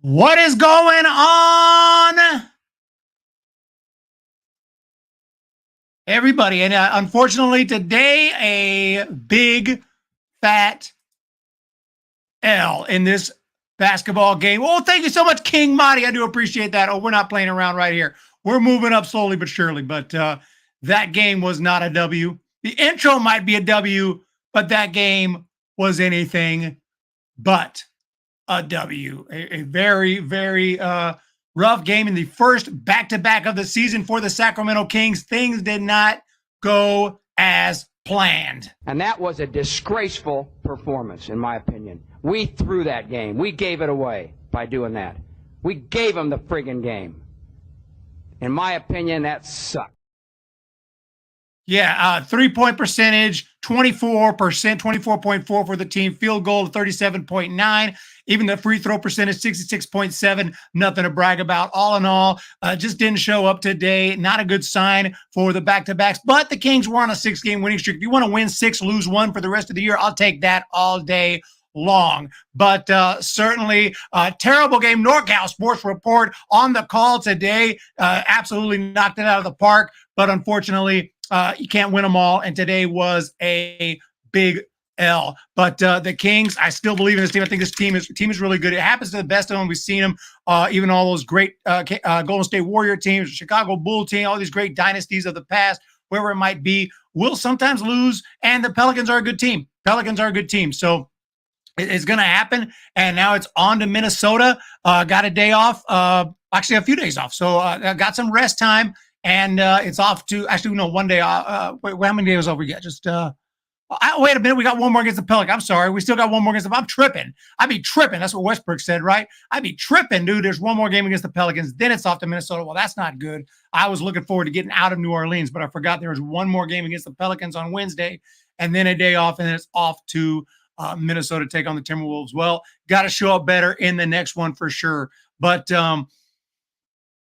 What is going on, everybody? And unfortunately, today, a big fat L in this basketball game. Well, thank you so much, King Marty. I do appreciate that. Oh, we're not playing around right here. We're moving up slowly but surely. But that game was not a W. The intro might be a W, but that game was anything but a W. A very, very rough game in the first back-to-back of the season for the Sacramento Kings. Things did not go as planned. And that was a disgraceful performance, in my opinion. We threw that game. We gave it away by doing that. We gave them the friggin' game. In my opinion, that sucked. Yeah, three-point percentage, 24%, 24.4 for the team. Field goal, 37.9. Even the free throw percentage, 66.7. Nothing to brag about. All in all, just didn't show up today. Not a good sign for the back-to-backs. But the Kings were on a 6-game winning streak. If you want to win 6, lose 1 for the rest of the year, I'll take that all day long. But certainly a terrible game. NorCal Sports Report on the call today. Absolutely knocked it out of the park. But unfortunately, you can't win them all, and today was a big L. But the Kings, I still believe in this team. I think this team is really good. It happens to the best of them. We've seen them, even all those great Golden State Warrior teams, Chicago Bull team, all these great dynasties of the past, wherever it might be, will sometimes lose, and the Pelicans are a good team. Pelicans are a good team. So it's going to happen, and now it's on to Minnesota. Got a day off, actually a few days off. So got some rest time. And it's off to, actually, no, one day. Wait, how many days off we got? Just, wait a minute. We got one more against the Pelicans. I'm sorry. We still got one more against the, I'm tripping. I'd be tripping. That's what Westbrook said, right? I'd be tripping, dude. There's one more game against the Pelicans. Then it's off to Minnesota. Well, that's not good. I was looking forward to getting out of New Orleans, but I forgot there was one more game against the Pelicans on Wednesday, and then a day off, and then it's off to Minnesota to take on the Timberwolves. Well, got to show up better in the next one for sure. But,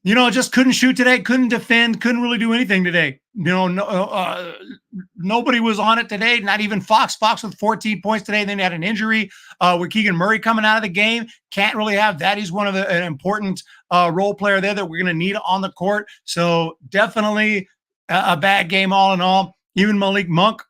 you know, just couldn't shoot today, couldn't defend, couldn't really do anything today. You know, nobody was on it today, not even Fox. Fox with 14 points today. Then he had an injury with Keegan Murray coming out of the game. Can't really have that. He's one of an important role player there that we're going to need on the court. So definitely a bad game all in all. Even Malik Monk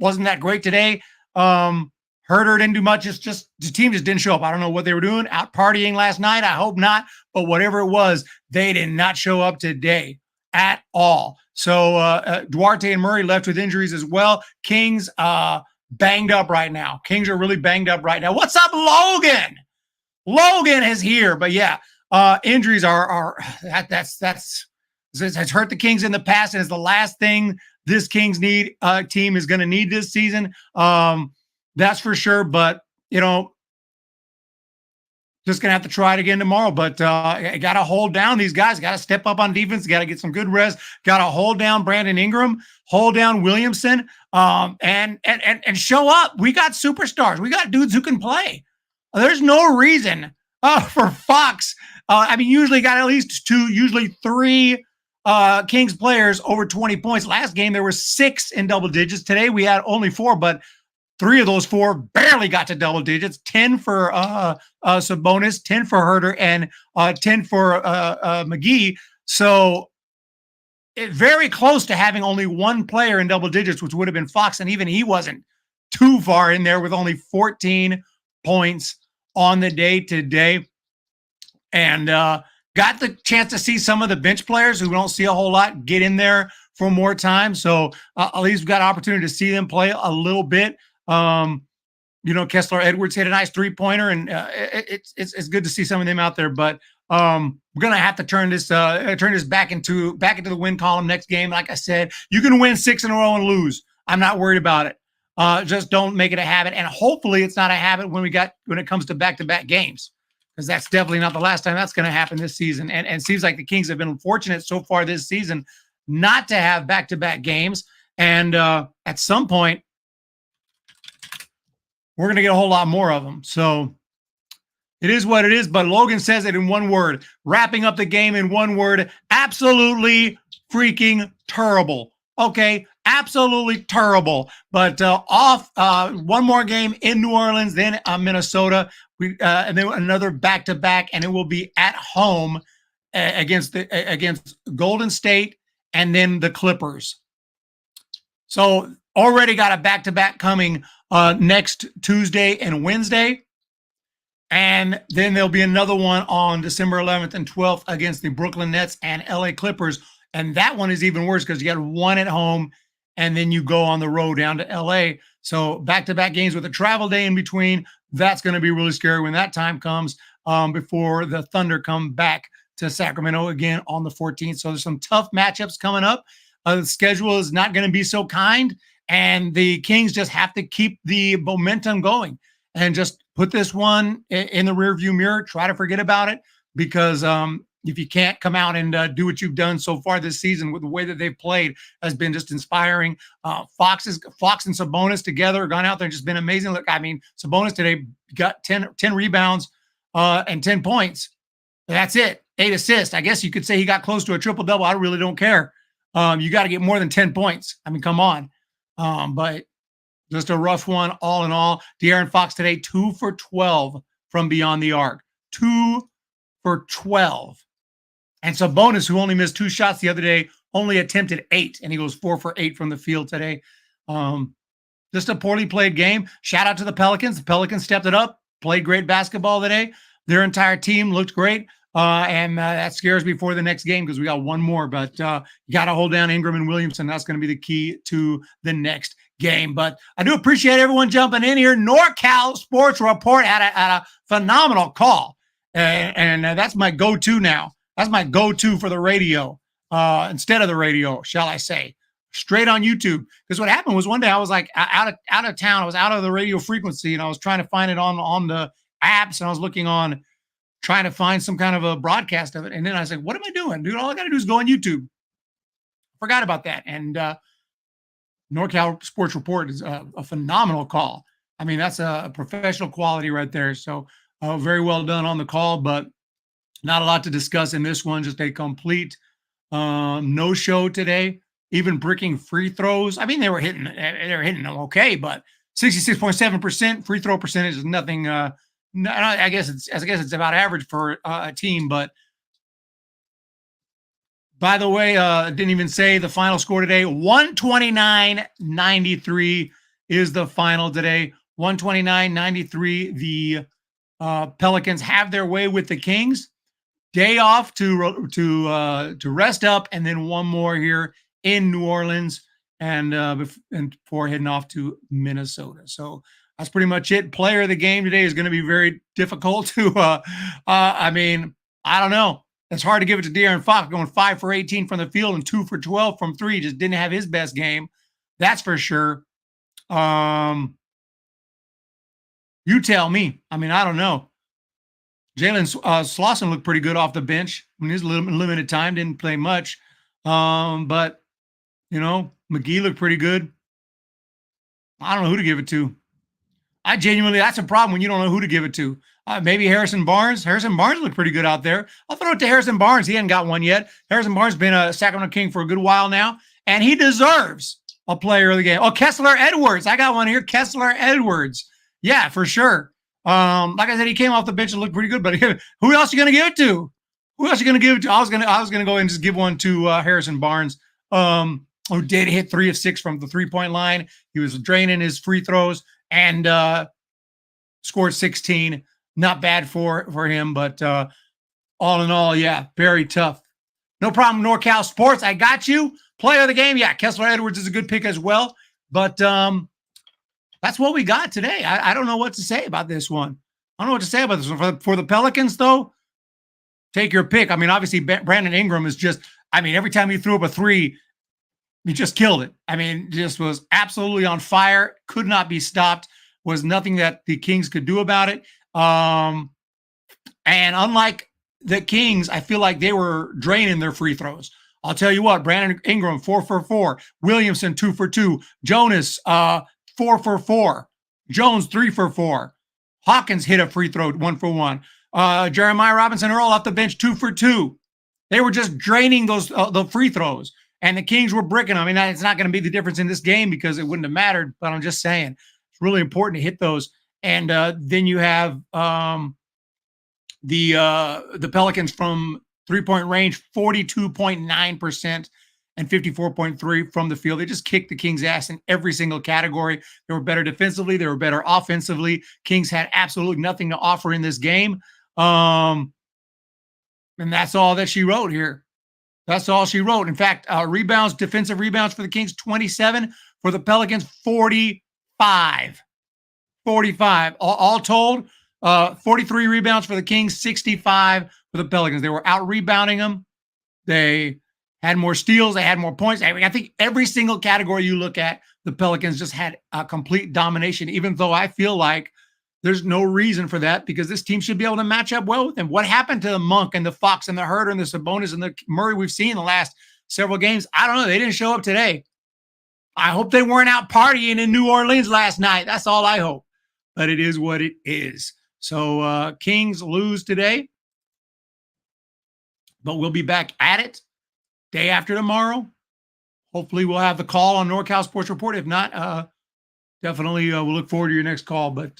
wasn't that great today. Herder didn't do much. It's just the team just didn't show up. I don't know what they were doing, out partying last night. I hope not. But whatever it was, they did not show up today at all. So Duarte and Murray left with injuries as well. Kings banged up right now. Kings are really banged up right now. What's up, Logan? Logan is here. But yeah, injuries that's hurt the Kings in the past, and it's the last thing this Kings team is going to need this season. That's for sure. But, you know, just going to have to try it again tomorrow. But got to hold down these guys. Got to step up on defense. Got to get some good rest. Got to hold down Brandon Ingram, hold down Williamson, and show up. We got superstars. We got dudes who can play. There's no reason for Fox. I mean, usually got at least 2, usually 3 Kings players over 20 points. Last game, there were 6 in double digits. Today, we had only 4, but 3 of those 4 barely got to double digits. 10 for Sabonis, 10 for Herder, and 10 for McGee. So very close to having only 1 player in double digits, which would have been Fox, and even he wasn't too far in there with only 14 points on the day today. And got the chance to see some of the bench players who we don't see a whole lot get in there for more time. So at least we've got opportunity to see them play a little bit. You know, Kessler Edwards hit a nice 3-pointer, and it's good to see some of them out there. But we're gonna have to turn this back into the win column next game. Like I said, you can win 6 in a row and lose. I'm not worried about it. Just don't make it a habit, and hopefully it's not a habit when it comes to back-to-back games, because that's definitely not the last time that's going to happen this season. And it seems like the Kings have been fortunate so far this season not to have back-to-back games, and at some point, we're going to get a whole lot more of them. So it is what it is. But Logan says it in one word, wrapping up the game in one word: absolutely freaking terrible. Okay, absolutely terrible. But off one more game in New Orleans, then Minnesota, and then another back-to-back, and it will be at home against Golden State and then the Clippers. So already got a back-to-back coming next Tuesday and Wednesday. And then there'll be another one on December 11th and 12th against the Brooklyn Nets and LA Clippers. And that one is even worse because you got one at home and then you go on the road down to LA. So back-to-back games with a travel day in between. That's going to be really scary when that time comes before the Thunder come back to Sacramento again on the 14th. So there's some tough matchups coming up. The schedule is not going to be so kind. And the Kings just have to keep the momentum going and just put this one in the rearview mirror. Try to forget about it because if you can't come out and do what you've done so far this season with the way that they've played has been just inspiring. Fox and Sabonis together gone out there and just been amazing. Look, I mean, Sabonis today got 10 rebounds and 10 points. That's it. 8 assists. I guess you could say he got close to a triple-double. I really don't care. You got to get more than 10 points. I mean, come on. But just a rough one all in all. De'Aaron Fox today, 2 for 12 from beyond the arc. 2 for 12. And Sabonis, who only missed 2 shots the other day, only attempted 8, and he goes 4 for 8 from the field today. Just a poorly played game. Shout out to the Pelicans. The Pelicans stepped it up, played great basketball today. Their entire team looked great. And that scares me for the next game because we got one more. But you got to hold down Ingram and Williamson. That's going to be the key to the next game. But I do appreciate everyone jumping in here. NorCal Sports Report had a phenomenal call. And that's my go-to now. That's my go-to for the radio instead of the radio, shall I say. Straight on YouTube. Because what happened was one day I was like out of town. I was out of the radio frequency and I was trying to find it on the apps and I was looking on trying to find some kind of a broadcast of it. And then I was like, what am I doing? Dude, all I got to do is go on YouTube. Forgot about that. And NorCal Sports Report is a phenomenal call. I mean, that's a professional quality right there. So very well done on the call, but not a lot to discuss in this one. Just a complete no-show today. Even bricking free throws. I mean, they were hitting them okay, but 66.7% free throw percentage is nothing. I guess it's about average for a team. But by the way, didn't even say the final score today. 129-93 is the final today. 129-93. The Pelicans have their way with the Kings. Day off to rest up, and then one more here in New Orleans, and before heading off to Minnesota. So that's pretty much it. Player of the game today is going to be very difficult to. I mean, I don't know. It's hard to give it to De'Aaron Fox going 5 for 18 from the field and 2 for 12 from 3. Just didn't have his best game. That's for sure. You tell me. I mean, I don't know. Jalen Slauson looked pretty good off the bench. I mean, his limited time, didn't play much. But, you know, McGee looked pretty good. I don't know who to give it to. That's a problem when you don't know who to give it to. Maybe Harrison Barnes. Harrison Barnes looked pretty good out there. I'll throw it to Harrison Barnes. He hadn't got one yet. Harrison Barnes has been a Sacramento King for a good while now, and he deserves a player of the game. Oh, Kessler Edwards. I got one here. Kessler Edwards. Yeah, for sure. Like I said, he came off the bench and looked pretty good, but who else are you going to give it to? Who else are you going to give it to? I was going to go and just give one to Harrison Barnes, who did hit 3 of 6 from the three-point line. He was draining his free throws and scored 16. Not bad for him, but all in all, yeah, very tough. No problem, NorCal Sports. I got you. Player of the game, yeah, Kessler Edwards is a good pick as well. But that's what we got today. I don't know what to say about this one. I don't know what to say about this one. For the Pelicans, though, take your pick. I mean, obviously, Brandon Ingram is just, I mean, every time he threw up a 3, he just killed it. I mean, just was absolutely on fire, could not be stopped, was nothing that the Kings could do about it. And unlike the Kings, I feel like they were draining their free throws. I'll tell you what, Brandon Ingram, 4 for 4. Williamson, 2 for 2. Jonas, 4 for 4. Jones, 3 for 4. Hawkins hit a free throw, 1 for 1. Jeremiah Robinson Earl off the bench, 2 for 2. They were just draining those the free throws. And the Kings were bricking them. I mean, it's not going to be the difference in this game because it wouldn't have mattered, but I'm just saying it's really important to hit those. And then you have the Pelicans from three-point range, 42.9% and 54.3% from the field. They just kicked the Kings' ass in every single category. They were better defensively. They were better offensively. Kings had absolutely nothing to offer in this game. And that's all that she wrote here. That's all she wrote. In fact, rebounds, defensive rebounds for the Kings, 27. For the Pelicans, 45. 45. All told, 43 rebounds for the Kings, 65 for the Pelicans. They were out-rebounding them. They had more steals. They had more points. I think every single category you look at, the Pelicans just had a complete domination, even though I feel like there's no reason for that because this team should be able to match up well with them. What happened to the Monk and the Fox and the Herter and the Sabonis and the Murray we've seen in the last several games? I don't know. They didn't show up today. I hope they weren't out partying in New Orleans last night. That's all I hope. But it is what it is. So Kings lose today. But we'll be back at it day after tomorrow. Hopefully we'll have the call on NorCal Sports Report. If not, definitely we'll look forward to your next call. But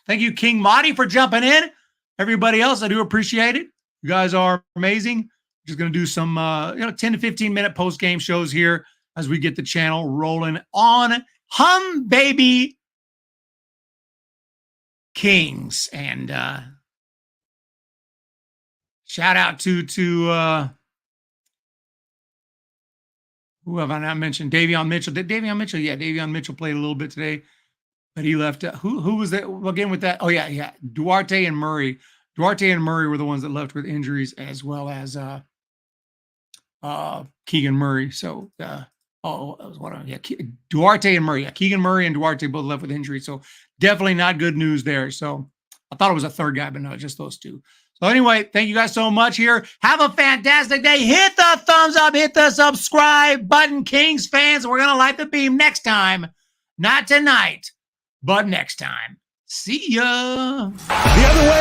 thank you, King Marty, for jumping in. Everybody else, I do appreciate it. You guys are amazing. Just going to do some 10 to 15 minute post-game shows here as we get the channel rolling on Hum Baby Kings. And shout out to who have I not mentioned? Davion Mitchell. Did Davion Mitchell? Yeah, Davion Mitchell played a little bit today, but he left. Who was that? Well, again with that. Oh, yeah. Duarte and Murray. Duarte and Murray were the ones that left with injuries, as well as Keegan Murray. So, that was one of them. Yeah, Duarte and Murray. Yeah, Keegan Murray and Duarte both left with injuries. So, definitely not good news there. So, I thought it was a third guy, but no, just those two. So anyway, thank you guys so much here. Have a fantastic day. Hit the thumbs up. Hit the subscribe button, Kings fans. We're going to light the beam next time. Not tonight, but next time. See ya. The other way.